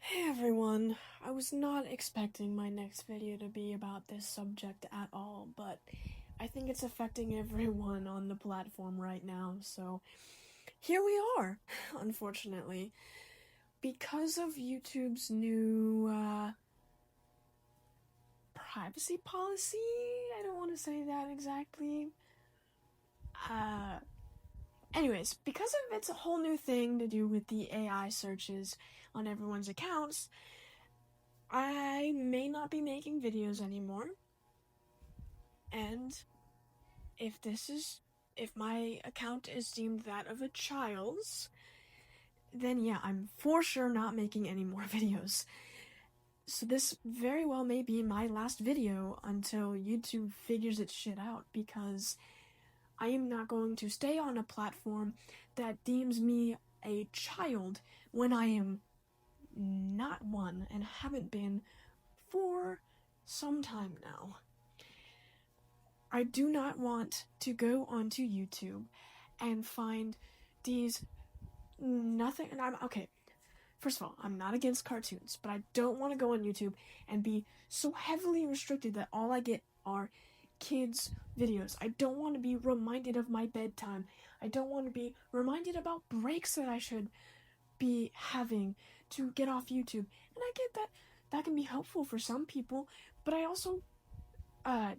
Hey everyone, I was not expecting my next video to be about this subject at all, but I think it's affecting everyone on the platform right now, so here we are, unfortunately. Because of YouTube's new, privacy policy? I don't want to say that exactly. Uh, Anyways, because of it's a whole new thing to do with the AI searches on everyone's accounts, I may not be making videos anymore. And if my account is deemed that of a child's, then yeah, I'm for sure not making any more videos. So this very well may be my last video until YouTube figures its shit out, because I am not going to stay on a platform that deems me a child when I am not one and haven't been for some time now. I do not want to go onto YouTube and find these nothing. And I'm okay. First of all, I'm not against cartoons, but I don't want to go on YouTube and be so heavily restricted that all I get are kids' videos. I don't want to be reminded of my bedtime. I don't want to be reminded about breaks that I should be having to get off YouTube. And I get that that can be helpful for some people, but I also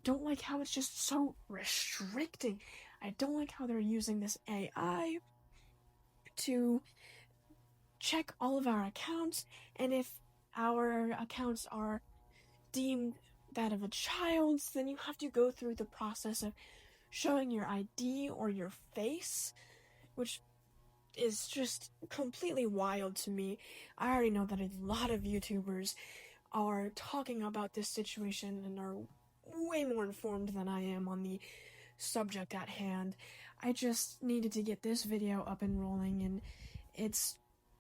don't like how it's just so restricting. I don't like how they're using this AI to check all of our accounts, and if our accounts are deemed that of a child's, then you have to go through the process of showing your ID or your face, which is just completely wild to me. I already know that a lot of YouTubers are talking about this situation and are way more informed than I am on the subject at hand. I just needed to get this video up and rolling, and it's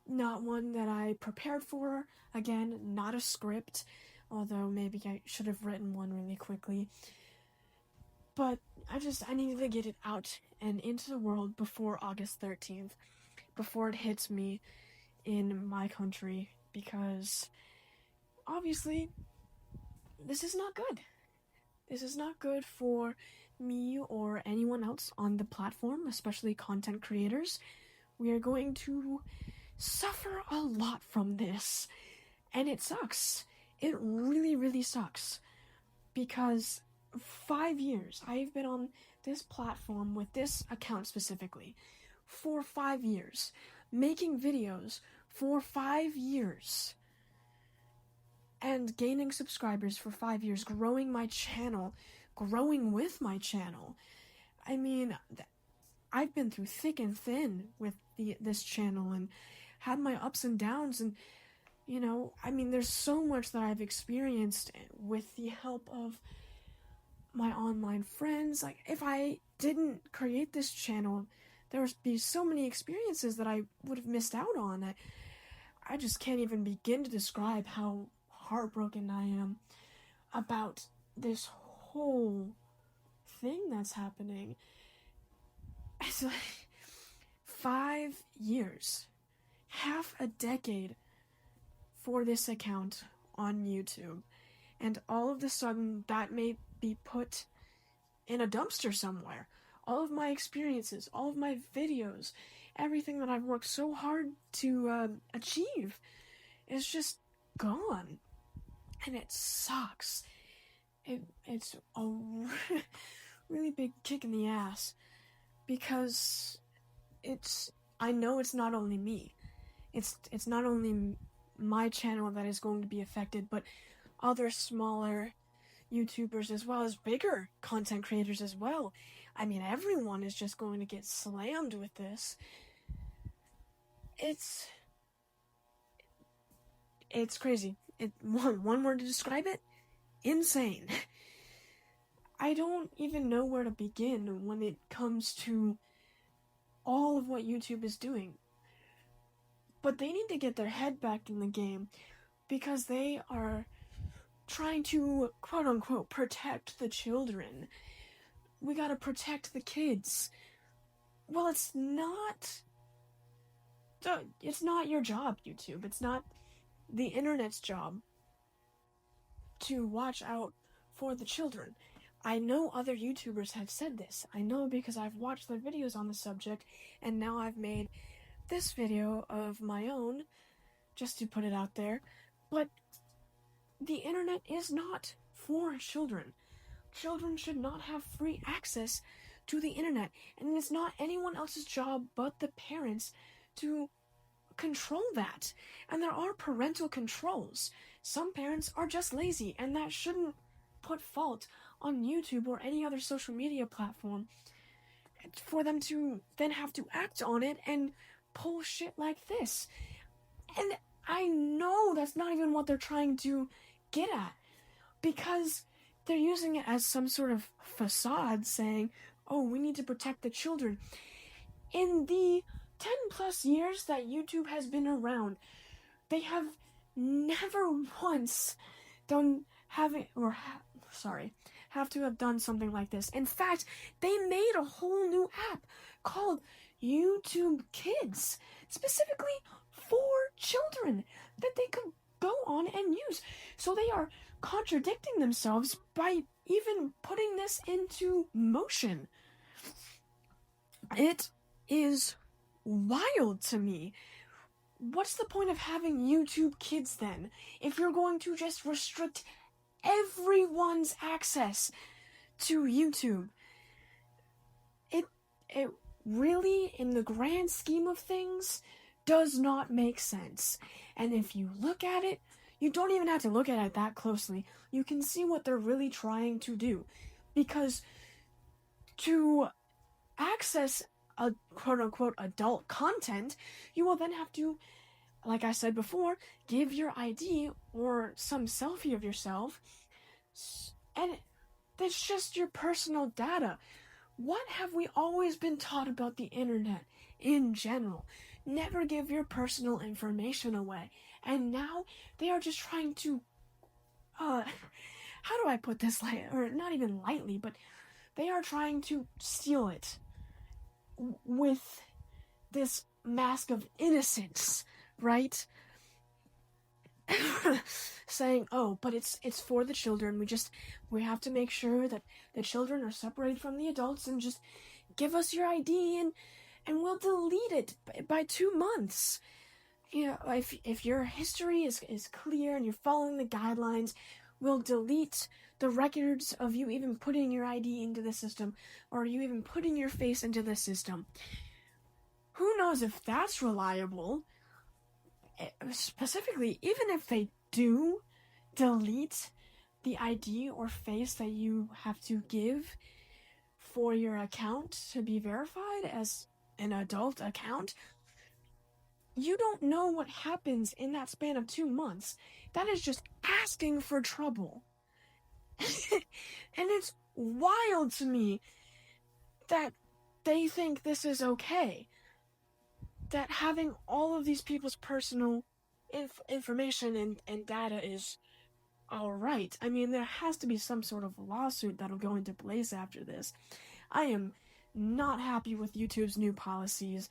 not one that I prepared for. Again, not a script, although maybe I should have written one really quickly. But I needed to get it out and into the world before August 13th, before it hits me in my country, because obviously this is not good. This is not good for me or anyone else on the platform, especially content creators. We are going to suffer a lot from this, and it sucks. It really, really sucks, because 5 years I've been on this platform with this account specifically for 5 years, making videos for 5 years, and gaining subscribers for 5 years, growing my channel, growing with my channel. I mean, I've been through thick and thin with this channel and had my ups and downs, and I mean, there's so much that I've experienced with the help of my online friends. Like, if I didn't create this channel, there would be so many experiences that I would have missed out on. I just can't even begin to describe how heartbroken I am about this whole thing that's happening. It's like 5 years, half a decade for this account on YouTube, and all of a sudden that may be put in a dumpster somewhere. All of my experiences, all of my videos, everything that I've worked so hard to achieve is just gone, and it sucks. It's a really big kick in the ass, because I know it's not only me. It's not only my channel that is going to be affected, but other smaller YouTubers as well as bigger content creators as well. I mean, everyone is just going to get slammed with this. It's crazy. One word to describe it: insane. I don't even know where to begin when it comes to all of what YouTube is doing. But they need to get their head back in the game, because they are trying to, quote unquote, protect the children. We gotta protect the kids. Well, it's not your job, YouTube. It's not the internet's job to watch out for the children. I know other YouTubers have said this. I know because I've watched their videos on the subject, and now I've made this video of my own just to put it out there. But the internet is not for children. Children should not have free access to the internet, and it's not anyone else's job but the parents to control that. And there are parental controls. Some parents are just lazy, and that shouldn't put fault on YouTube or any other social media platform for them to then have to act on it and pull shit like this. And I know that's not even what they're trying to get at, because they're using it as some sort of facade saying, oh, we need to protect the children. In the 10 plus years that YouTube has been around, they have never once have to have done something like this. In fact, they made a whole new app called YouTube Kids, specifically for children, that they could go on and use. So they are contradicting themselves by even putting this into motion. It is wild to me. What's the point of having YouTube Kids then, if you're going to just restrict everyone's access to YouTube? It really, in the grand scheme of things, does not make sense. And if you look at it, you don't even have to look at it that closely. You can see what they're really trying to do. Because to access a quote-unquote adult content, you will then have to, like I said before, give your ID or some selfie of yourself, and that's just your personal data. What have we always been taught about the internet in general? Never give your personal information away. And now they are just trying to, how do I put this or not even lightly, but they are trying to steal it with this mask of innocence, right? Saying, oh, but it's for the children. We have to make sure that the children are separated from the adults, and just give us your ID and we'll delete it by 2 months. You know, if your history is clear and you're following the guidelines, we'll delete the records of you even putting your ID into the system, or you even putting your face into the system. Who knows if that's reliable? Specifically, even if they do delete the ID or face that you have to give for your account to be verified as an adult account, you don't know what happens in that span of 2 months. That is just asking for trouble. And it's wild to me that they think this is okay. That having all of these people's personal information and data is alright. I mean, there has to be some sort of lawsuit that'll go into place after this. I am not happy with YouTube's new policies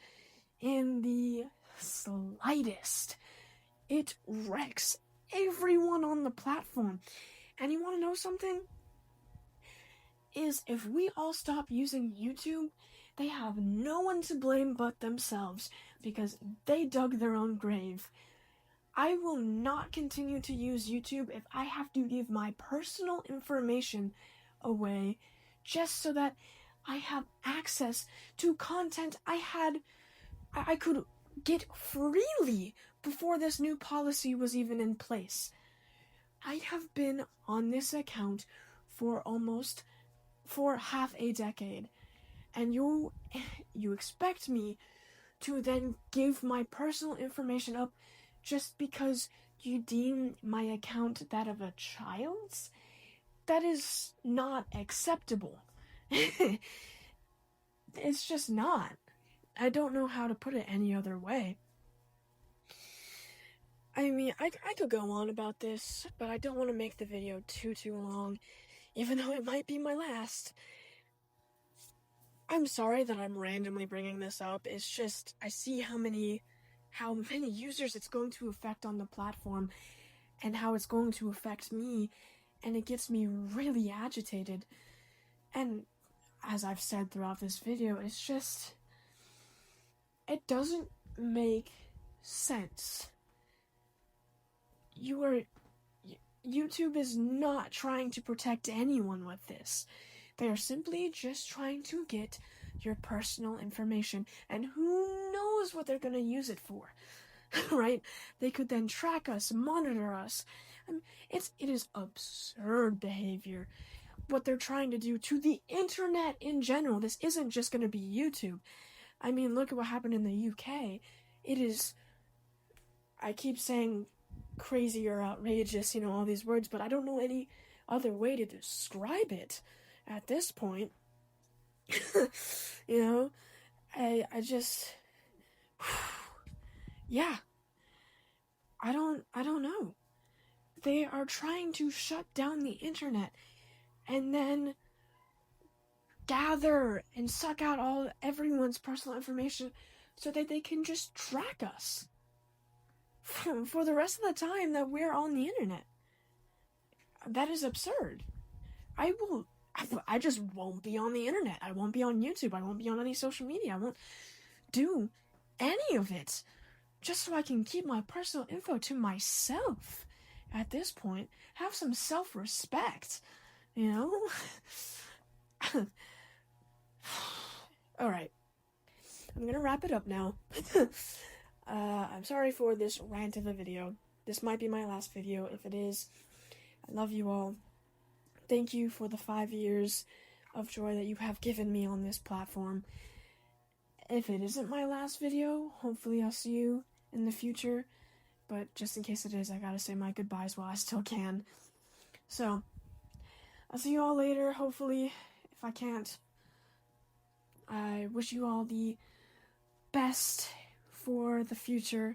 in the slightest. It wrecks everyone on the platform. And you want to know something? Is if we all stop using YouTube, they have no one to blame but themselves, because they dug their own grave. I will not continue to use YouTube if I have to give my personal information away just so that I have access to content I could get freely before this new policy was even in place. I have been on this account for half a decade, and you expect me to then give my personal information up just because you deem my account that of a child's? That is not acceptable. It's just not. I don't know how to put it any other way. I mean, I could go on about this, but I don't want to make the video too long, even though it might be my last. I'm sorry that I'm randomly bringing this up. It's just, I see how how many users it's going to affect on the platform and how it's going to affect me, and it gets me really agitated. And as I've said throughout this video, it's just, it doesn't make sense. YouTube is not trying to protect anyone with this. They are simply just trying to get your personal information, and who knows what they're gonna use it for, right? They could then track us, monitor us. I mean, it is absurd behavior what they're trying to do to the internet in general. This isn't just gonna be YouTube. I mean, look at what happened in the UK. It is, I keep saying crazy or outrageous, all these words, but I don't know any other way to describe it at this point. I just, yeah, I don't know. They are trying to shut down the internet and then gather and suck out everyone's personal information so that they can just track us for the rest of the time that we're on the internet. That is absurd. I just won't be on the internet. I won't be on YouTube. I won't be on any social media. I won't do any of it just so I can keep my personal info to myself. At this point, have some self-respect, Alright, I'm gonna wrap it up now. I'm sorry for this rant of a video. This might be my last video. If it is, I love you all. Thank you for the 5 years of joy that you have given me on this platform. If it isn't my last video, hopefully I'll see you in the future. But just in case it is, I gotta say my goodbyes while I still can. So, I'll see you all later, hopefully, if I can't. I wish you all the best for the future.